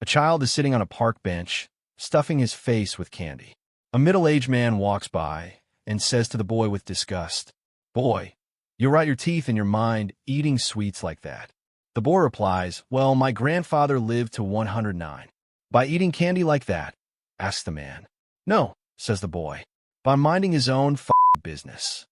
A child is sitting on a park bench, stuffing his face with candy. A middle-aged man walks by and says to the boy with disgust, "Boy, you rot your teeth in your mind eating sweets like that." The boy replies, "Well, my grandfather lived to 109. By eating candy like that?" asks the man. "No," says the boy, "by minding his own business."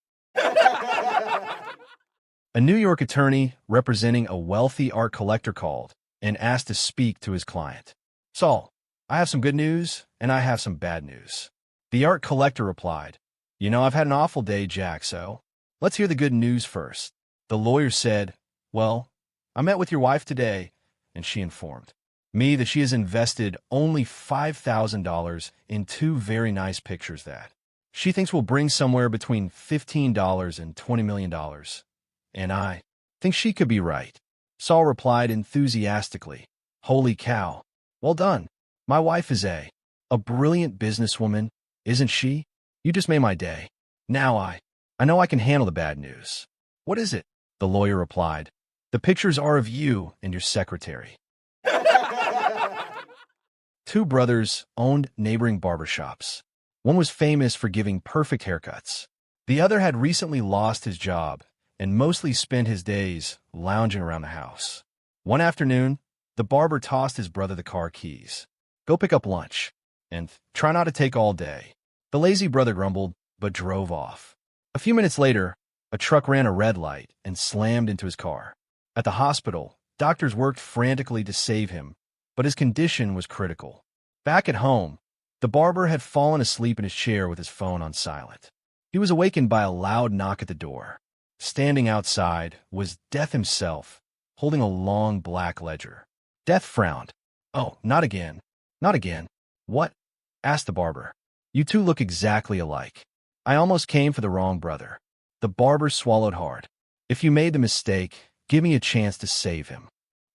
A New York attorney representing a wealthy art collector called and asked to speak to his client. "Saul, I have some good news and I have some bad news." The art collector replied, "I've had an awful day, Jack, so let's hear the good news first." The lawyer said, "Well, I met with your wife today, and she informed me that she has invested only $5,000 in two very nice pictures that she thinks will bring somewhere between $15 and $20 million. And I think she could be right." Saul replied enthusiastically, "Holy cow. Well done. My wife is a brilliant businesswoman, isn't she? You just made my day. Now I know I can handle the bad news." "What is it?" the lawyer replied. "The pictures are of you and your secretary." Two brothers owned neighboring barbershops. One was famous for giving perfect haircuts. The other had recently lost his job and mostly spent his days lounging around the house. One afternoon, the barber tossed his brother the car keys. "Go pick up lunch, and try not to take all day." The lazy brother grumbled, but drove off. A few minutes later, a truck ran a red light and slammed into his car. At the hospital, doctors worked frantically to save him, but his condition was critical. Back at home, the barber had fallen asleep in his chair with his phone on silent. He was awakened by a loud knock at the door. Standing outside was Death himself, holding a long black ledger. Death frowned. "Oh, not again. Not again." "What?" asked the barber. "You two look exactly alike. I almost came for the wrong brother." The barber swallowed hard. "If you made the mistake, give me a chance to save him."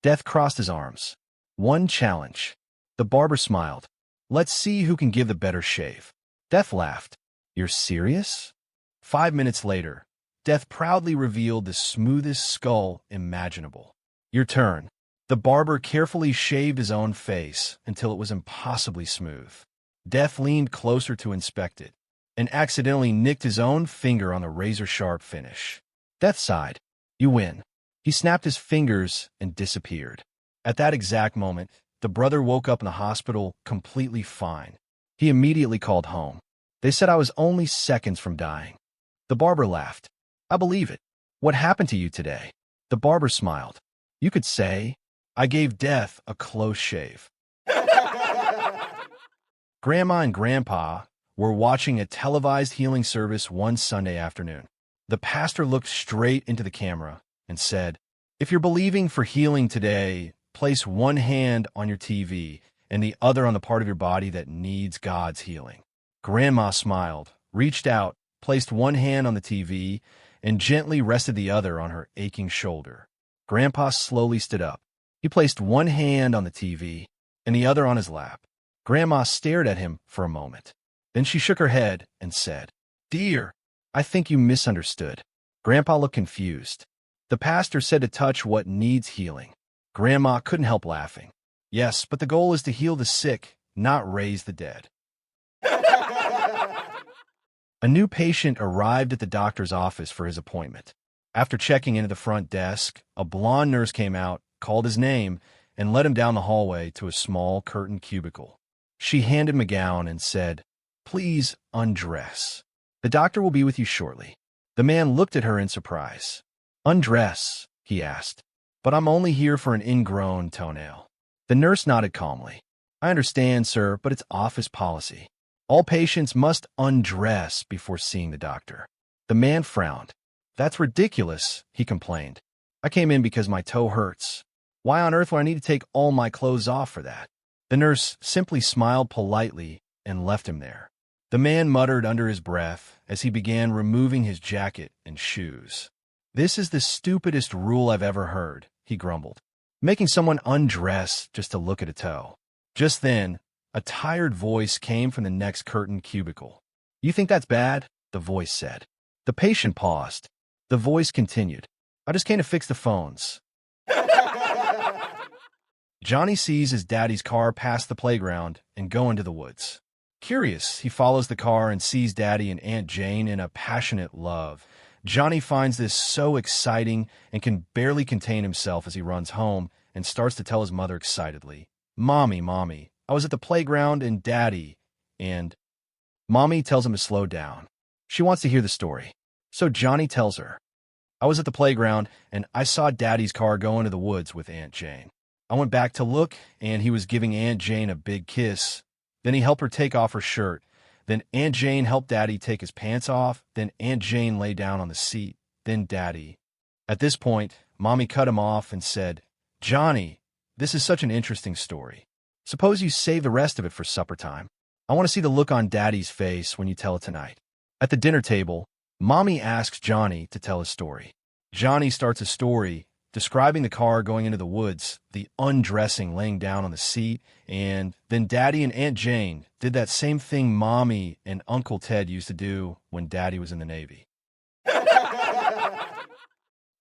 Death crossed his arms. "One challenge." The barber smiled. "Let's see who can give the better shave." Death laughed. "You're serious?" 5 minutes later, Death proudly revealed the smoothest skull imaginable. "Your turn." The barber carefully shaved his own face until it was impossibly smooth. Death leaned closer to inspect it and accidentally nicked his own finger on the razor-sharp finish. Death sighed. "You win." He snapped his fingers and disappeared. At that exact moment, the brother woke up in the hospital completely fine. He immediately called home. "They said I was only seconds from dying." The barber laughed. "I believe it. What happened to you today?" The barber smiled. "You could say I gave Death a close shave." Grandma and Grandpa were watching a televised healing service one Sunday afternoon. The pastor looked straight into the camera and said, "If you're believing for healing today, place one hand on your TV and the other on the part of your body that needs God's healing." Grandma smiled, reached out, placed one hand on the TV, and gently rested the other on her aching shoulder. Grandpa slowly stood up. He placed one hand on the TV and the other on his lap. Grandma stared at him for a moment. Then she shook her head and said, "Dear, I think you misunderstood." Grandpa looked confused. "The pastor said to touch what needs healing." Grandma couldn't help laughing. "Yes, but the goal is to heal the sick, not raise the dead." A new patient arrived at the doctor's office for his appointment. After checking into the front desk, a blonde nurse came out, called his name, and led him down the hallway to a small curtained cubicle. She handed him a gown and said, "Please undress. The doctor will be with you shortly." The man looked at her in surprise. "Undress?" he asked. "But I'm only here for an ingrown toenail." The nurse nodded calmly. "I understand, sir, but it's office policy. All patients must undress before seeing the doctor." The man frowned. "That's ridiculous," he complained. "I came in because my toe hurts. Why on earth would I need to take all my clothes off for that?" The nurse simply smiled politely and left him there. The man muttered under his breath as he began removing his jacket and shoes. "This is the stupidest rule I've ever heard," he grumbled. "Making someone undress just to look at a toe." Just then, a tired voice came from the next curtained cubicle. "You think that's bad?" the voice said. The patient paused. The voice continued, "I just came to fix the phones." Johnny sees his daddy's car pass the playground and go into the woods. Curious, he follows the car and sees Daddy and Aunt Jane in a passionate love. Johnny finds this so exciting and can barely contain himself as he runs home and starts to tell his mother excitedly, Mommy, Mommy, I was at the playground and Daddy, and Mommy tells him to slow down. She wants to hear the story. So Johnny tells her, I was at the playground and I saw Daddy's car go into the woods with Aunt Jane. I went back to look and he was giving Aunt Jane a big kiss. Then he helped her take off her shirt. Then Aunt Jane helped Daddy take his pants off. Then Aunt Jane lay down on the seat. Then Daddy. At this point, Mommy cut him off and said, Johnny, this is such an interesting story. Suppose you save the rest of it for supper time. I want to see the look on Daddy's face when you tell it tonight. At the dinner table, Mommy asks Johnny to tell his story. Johnny starts a story describing the car going into the woods, the undressing laying down on the seat, and then Daddy and Aunt Jane did that same thing Mommy and Uncle Ted used to do when Daddy was in the Navy.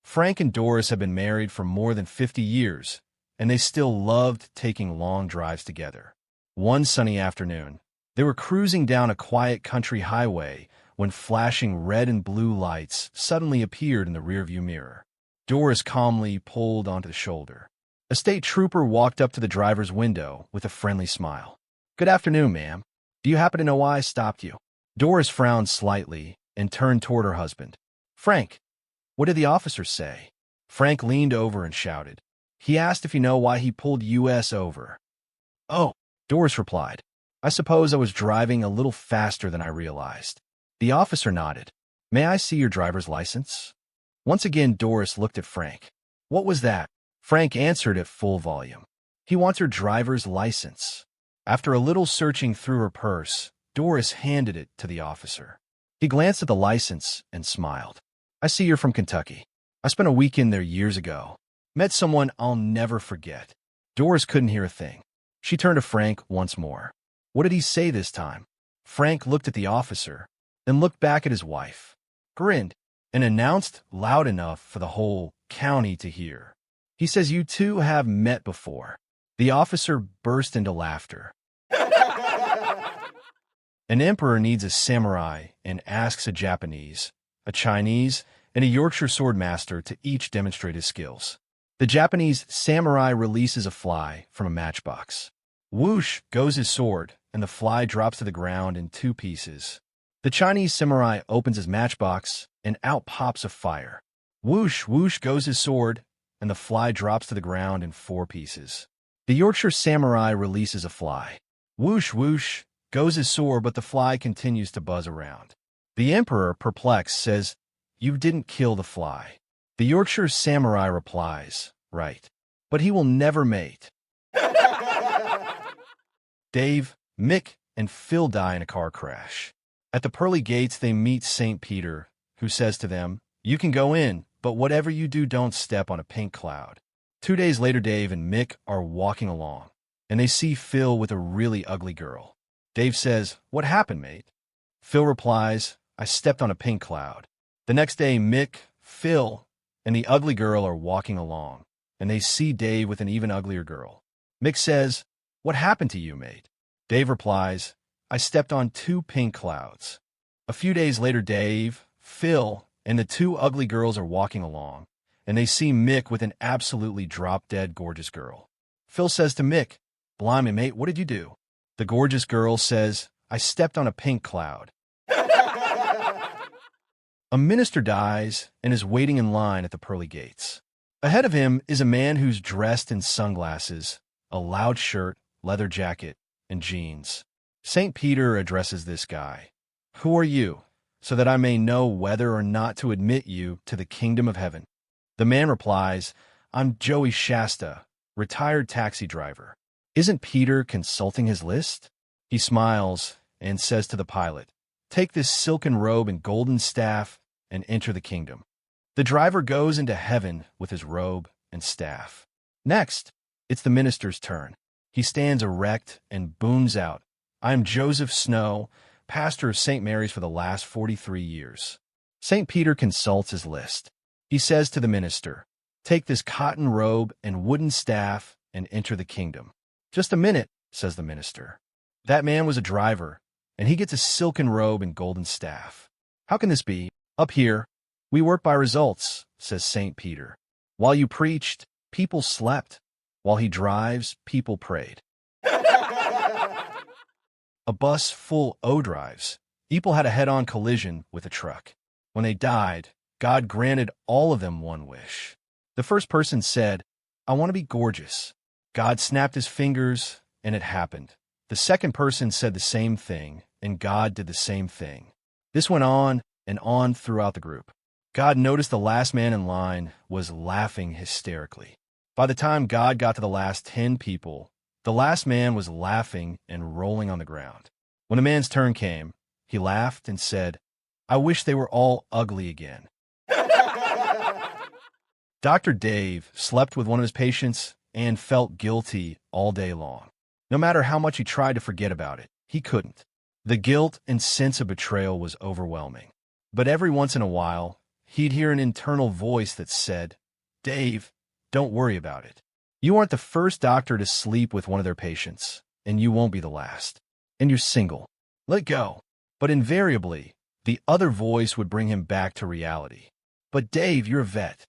Frank and Doris have been married for more than 50 years, and they still loved taking long drives together. One sunny afternoon, they were cruising down a quiet country highway when flashing red and blue lights suddenly appeared in the rearview mirror. Doris calmly pulled onto the shoulder. A state trooper walked up to the driver's window with a friendly smile. Good afternoon, ma'am. Do you happen to know why I stopped you? Doris frowned slightly and turned toward her husband. Frank, what did the officer say? Frank leaned over and shouted. He asked if you know why he pulled us over. Oh, Doris replied. I suppose I was driving a little faster than I realized. The officer nodded. May I see your driver's license? Once again, Doris looked at Frank. What was that? Frank answered at full volume. He wants her driver's license. After a little searching through her purse, Doris handed it to the officer. He glanced at the license and smiled. I see you're from Kentucky. I spent a weekend there years ago. Met someone I'll never forget. Doris couldn't hear a thing. She turned to Frank once more. What did he say this time? Frank looked at the officer, then looked back at his wife, grinned, and announced loud enough for the whole county to hear. He says you two have met before. The officer burst into laughter. An emperor needs a samurai and asks a Japanese, a Chinese, and a Yorkshire swordmaster to each demonstrate his skills. The Japanese samurai releases a fly from a matchbox. Whoosh goes his sword, and the fly drops to the ground in 2 pieces. The Chinese samurai opens his matchbox, and out pops a fire. Whoosh, whoosh goes his sword, and the fly drops to the ground in 4 pieces. The Yorkshire samurai releases a fly. Whoosh, whoosh goes his sword, but the fly continues to buzz around. The emperor, perplexed, says, You didn't kill the fly. The Yorkshire samurai replies, Right, but he will never mate. Dave, Mick, and Phil die in a car crash. At the pearly gates, they meet St. Peter, who says to them, You can go in, but whatever you do, don't step on a pink cloud. 2 days later, Dave and Mick are walking along, and they see Phil with a really ugly girl. Dave says, What happened, mate? Phil replies, I stepped on a pink cloud. The next day, Mick, Phil, and the ugly girl are walking along, and they see Dave with an even uglier girl. Mick says, What happened to you, mate? Dave replies, I stepped on 2 pink clouds. A few days later, Dave, Phil, and the 2 ugly girls are walking along, and they see Mick with an absolutely drop-dead gorgeous girl. Phil says to Mick, Blimey, mate, what did you do? The gorgeous girl says, I stepped on a pink cloud. A minister dies and is waiting in line at the pearly gates. Ahead of him is a man who's dressed in sunglasses, a loud shirt, leather jacket, and jeans. St. Peter addresses this guy. Who are you, so that I may know whether or not to admit you to the kingdom of heaven? The man replies, I'm Joey Shasta, retired taxi driver. Isn't Peter consulting his list? He smiles and says to the pilot, Take this silken robe and golden staff and enter the kingdom. The driver goes into heaven with his robe and staff. Next, it's the minister's turn. He stands erect and booms out, I'm Joseph Snow, pastor of St. Mary's for the last 43 years. St. Peter consults his list. He says to the minister, Take this cotton robe and wooden staff and enter the kingdom. Just a minute, says the minister. That man was a driver, and he gets a silken robe and golden staff. How can this be? Up here, we work by results, says St. Peter. While you preached, people slept. While he drives, people prayed. A bus full O drives. People had a head-on collision with a truck. When they died, God granted all of them one wish. The first person said, I want to be gorgeous. God snapped his fingers, and it happened. The second person said the same thing, and God did the same thing. This went on and on throughout the group. God noticed the last man in line was laughing hysterically. By the time God got to the last 10 people, the last man was laughing and rolling on the ground. When the man's turn came, he laughed and said, I wish they were all ugly again. Dr. Dave slept with one of his patients and felt guilty all day long. No matter how much he tried to forget about it, he couldn't. The guilt and sense of betrayal was overwhelming. But every once in a while, he'd hear an internal voice that said, Dave, don't worry about it. You aren't the first doctor to sleep with one of their patients, and you won't be the last. And you're single. Let go. But invariably, the other voice would bring him back to reality. But Dave, you're a vet.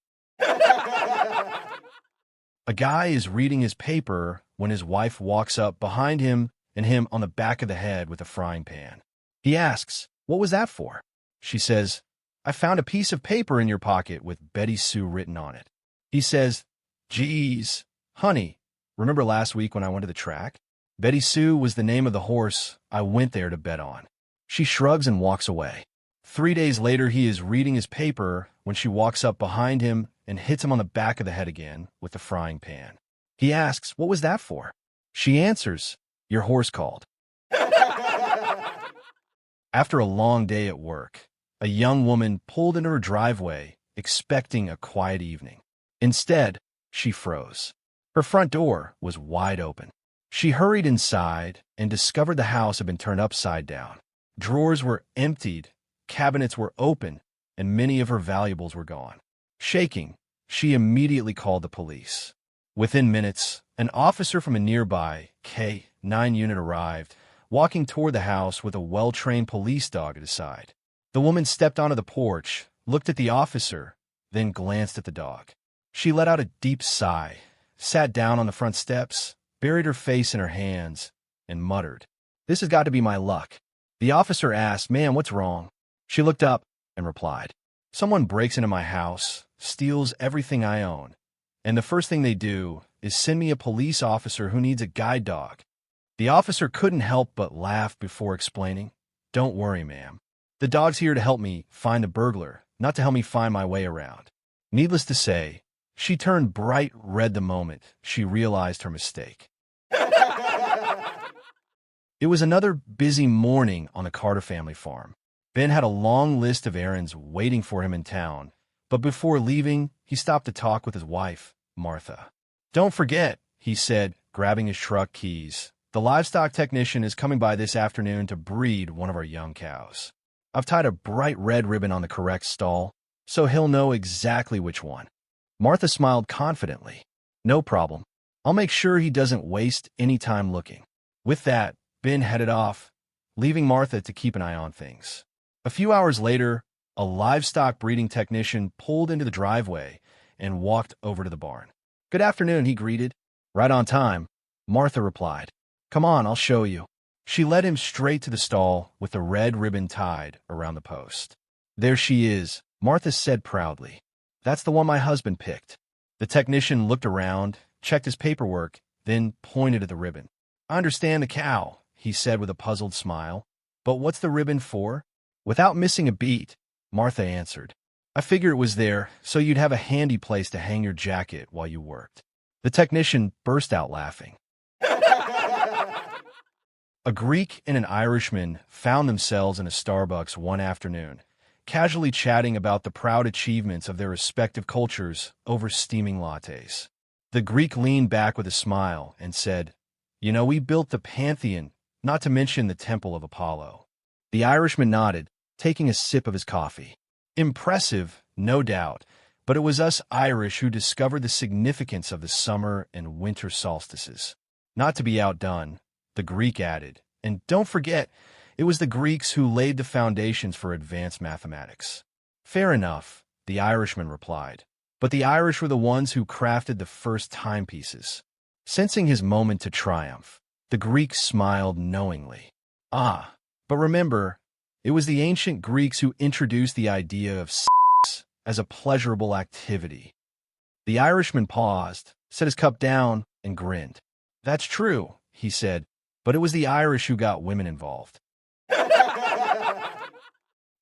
A guy is reading his paper when his wife walks up behind him and him on the back of the head with a frying pan. He asks, what was that for? She says, I found a piece of paper in your pocket with Betty Sue written on it. He says, geez, honey, remember last week when I went to the track? Betty Sue was the name of the horse I went there to bet on. She shrugs and walks away. 3 days later, he is reading his paper when she walks up behind him and hits him on the back of the head again with the frying pan. He asks, what was that for? She answers, your horse called. After a long day at work, a young woman pulled into her driveway expecting a quiet evening. Instead, she froze. Her front door was wide open. She hurried inside and discovered the house had been turned upside down. Drawers were emptied, cabinets were open, and many of her valuables were gone. Shaking, she immediately called the police. Within minutes, an officer from a nearby K-9 unit arrived, walking toward the house with a well-trained police dog at his side. The woman stepped onto the porch, looked at the officer, then glanced at the dog. She let out a deep sigh, sat down on the front steps, buried her face in her hands, and muttered, This has got to be my luck. The officer asked, Ma'am, what's wrong? She looked up and replied, Someone breaks into my house, steals everything I own, and the first thing they do is send me a police officer who needs a guide dog. The officer couldn't help but laugh before explaining, Don't worry, ma'am. The dog's here to help me find the burglar, not to help me find my way around. Needless to say, she turned bright red the moment she realized her mistake. It was another busy morning on the Carter family farm. Ben had a long list of errands waiting for him in town, but before leaving, he stopped to talk with his wife, Martha. Don't forget, he said, grabbing his truck keys. The livestock technician is coming by this afternoon to breed one of our young cows. I've tied a bright red ribbon on the correct stall, so he'll know exactly which one. Martha smiled confidently. No problem. I'll make sure he doesn't waste any time looking. With that, Ben headed off, leaving Martha to keep an eye on things. A few hours later, a livestock breeding technician pulled into the driveway and walked over to the barn. Good afternoon, he greeted. Right on time, Martha replied. Come on, I'll show you. She led him straight to the stall with the red ribbon tied around the post. There she is, Martha said proudly. That's the one my husband picked. The technician looked around, checked his paperwork, then pointed at the ribbon. I understand the cow, he said with a puzzled smile. But what's the ribbon for? Without missing a beat, Martha answered. I figured it was there so you'd have a handy place to hang your jacket while you worked. The technician burst out laughing. A Greek and an Irishman found themselves in a Starbucks one afternoon, casually chatting about the proud achievements of their respective cultures over steaming lattes. The Greek leaned back with a smile and said, You know, we built the Pantheon, not to mention the Temple of Apollo. The Irishman nodded, taking a sip of his coffee. Impressive, no doubt, But it was us Irish who discovered the significance of the summer and winter solstices. Not to be outdone, the Greek added, and don't forget, it was the Greeks who laid the foundations for advanced mathematics. Fair enough, the Irishman replied. But the Irish were the ones who crafted the first timepieces. Sensing his moment to triumph, the Greek smiled knowingly. Ah, but remember, it was the ancient Greeks who introduced the idea of sex as a pleasurable activity. The Irishman paused, set his cup down, and grinned. That's true, he said, but it was the Irish who got women involved.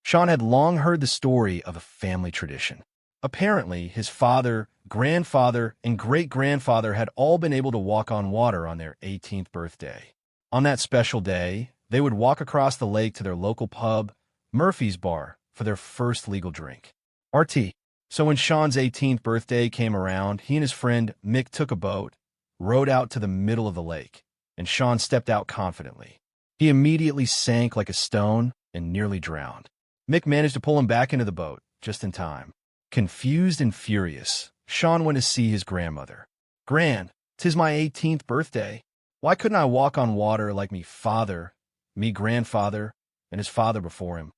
Sean had long heard the story of a family tradition. Apparently, his father, grandfather, and great-grandfather had all been able to walk on water on their 18th birthday. On that special day, they would walk across the lake to their local pub, Murphy's Bar, for their first legal drink. RT. So when Sean's 18th birthday came around, he and his friend Mick took a boat, rowed out to the middle of the lake, and Sean stepped out confidently. He immediately sank like a stone and nearly drowned. Mick managed to pull him back into the boat, just in time. Confused and furious, Sean went to see his grandmother. "Gran, 'tis my 18th birthday. Why couldn't I walk on water like me father, me grandfather, and his father before him?"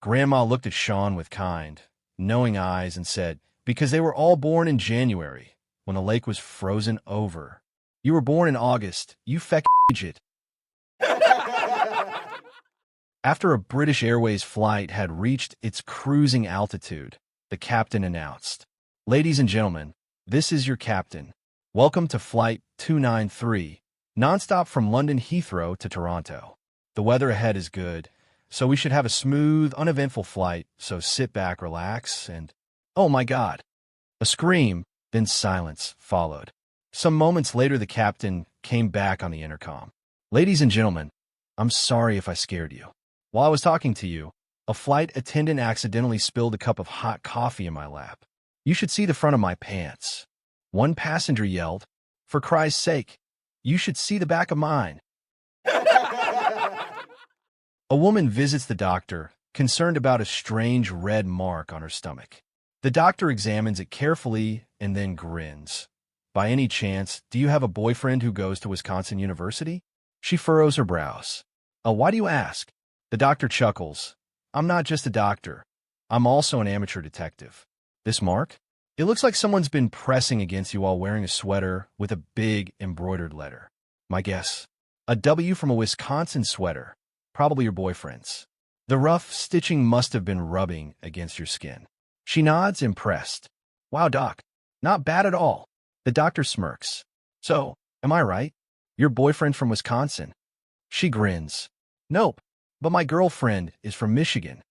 Grandma looked at Sean with kind, knowing eyes and said, "Because they were all born in January, when the lake was frozen over. You were born in August, you feck idiot." After a British Airways flight had reached its cruising altitude, the captain announced, "Ladies and gentlemen, this is your captain. Welcome to Flight 293, nonstop from London Heathrow to Toronto. The weather ahead is good, so we should have a smooth, uneventful flight, so sit back, relax, and—" "Oh my God!" A scream, then silence, followed. Some moments later, the captain came back on the intercom. "Ladies and gentlemen, I'm sorry if I scared you. While I was talking to you, a flight attendant accidentally spilled a cup of hot coffee in my lap. You should see the front of my pants." One passenger yelled, "For Christ's sake, you should see the back of mine." A woman visits the doctor, concerned about a strange red mark on her stomach. The doctor examines it carefully and then grins. "By any chance, do you have a boyfriend who goes to Wisconsin University?" She furrows her brows. Why do you ask?" The doctor chuckles. "I'm not just a doctor. I'm also an amateur detective. This mark? It looks like someone's been pressing against you while wearing a sweater with a big embroidered letter. My guess? A W from a Wisconsin sweater. Probably your boyfriend's. The rough stitching must have been rubbing against your skin." She nods, impressed. "Wow, doc. Not bad at all." The doctor smirks. "So, am I right? Your boyfriend from Wisconsin?" She grins. "Nope, but my girlfriend is from Michigan."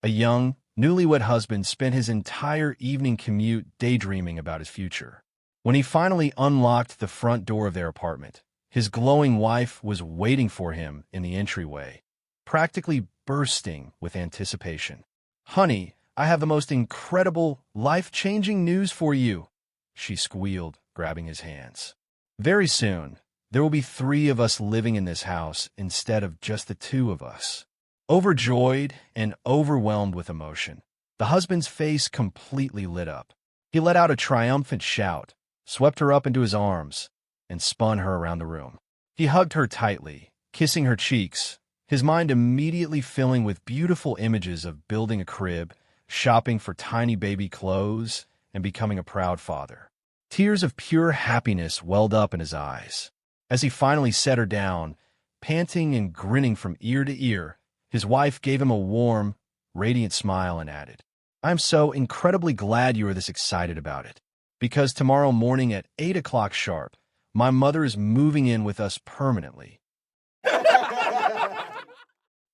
A young, newlywed husband spent his entire evening commute daydreaming about his future. When he finally unlocked the front door of their apartment, his glowing wife was waiting for him in the entryway, practically bursting with anticipation. "Honey, I have the most incredible, life-changing news for you," she squealed, grabbing his hands. "Very soon, there will be 3 of us living in this house instead of just the 2 of us." Overjoyed and overwhelmed with emotion, the husband's face completely lit up. He let out a triumphant shout, swept her up into his arms, and spun her around the room. He hugged her tightly, kissing her cheeks, his mind immediately filling with beautiful images of building a crib, shopping for tiny baby clothes, and becoming a proud father. Tears of pure happiness welled up in his eyes. As he finally set her down, panting and grinning from ear to ear, his wife gave him a warm, radiant smile and added, "I'm so incredibly glad you are this excited about it, because tomorrow morning at 8 o'clock sharp, my mother is moving in with us permanently."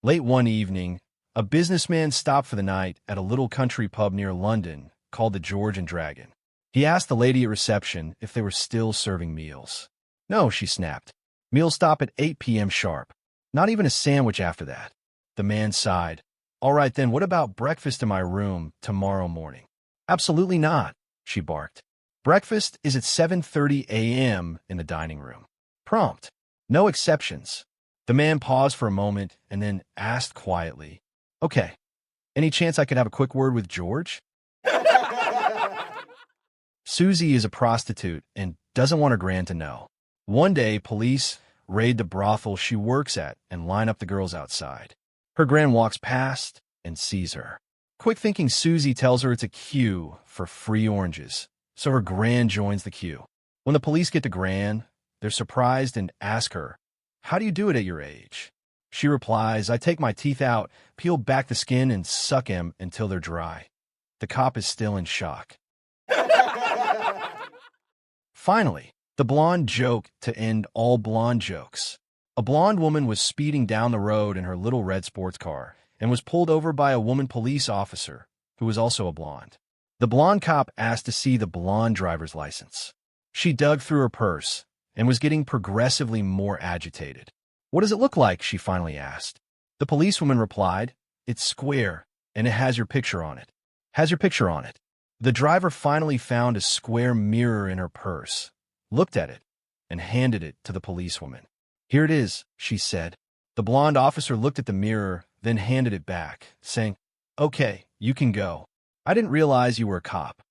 Late one evening, a businessman stopped for the night at a little country pub near London called the George and Dragon. He asked the lady at reception if they were still serving meals. "No," she snapped. "Meals stop at 8 p.m. sharp. Not even a sandwich after that." The man sighed. "All right then, what about breakfast in my room tomorrow morning?" "Absolutely not," she barked. "Breakfast is at 7:30 a.m. in the dining room. Prompt. No exceptions." The man paused for a moment and then asked quietly, "Okay, Any chance I could have a quick word with George? Susie is a prostitute and doesn't want her grand to know. One day, police raid the brothel she works at and line up the girls outside. Her grand walks past and sees her. Quick-thinking Susie tells her it's a queue for free oranges, so her grand joins the queue. When the police get to Gran, they're surprised and ask her, "How do you do it at your age?" She replies, "I take my teeth out, peel back the skin, and suck 'em until they're dry." The cop is still in shock. Finally, the blonde joke to end all blonde jokes. A blonde woman was speeding down the road in her little red sports car and was pulled over by a woman police officer who was also a blonde. The blonde cop asked to see the blonde driver's license. She dug through her purse and was getting progressively more agitated. "What does it look like?" she finally asked. The policewoman replied, "It's square, and it has your picture on it." "Has your picture on it." The driver finally found a square mirror in her purse, looked at it, and handed it to the policewoman. "Here it is," she said. The blonde officer looked at the mirror, then handed it back, saying, "Okay, you can go. I didn't realize you were a cop."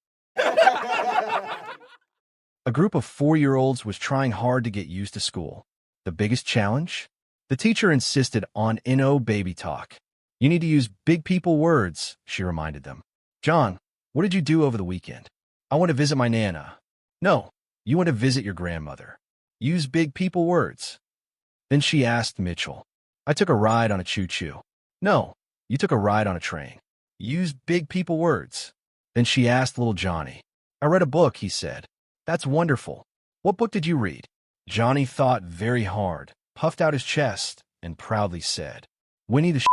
A group of 4-year-olds was trying hard to get used to school. The biggest challenge? The teacher insisted on baby talk. "You need to use big people words," she reminded them. "John, what did you do over the weekend?" "I went to visit my Nana." "No, you went to visit your grandmother. Use big people words." Then she asked Mitchell, "I took a ride on a choo-choo." "No, you took a ride on a train. Use big people words." Then she asked little Johnny. "I read a book," he said. "That's wonderful. What book did you read?" Johnny thought very hard, puffed out his chest, and proudly said, "Winnie the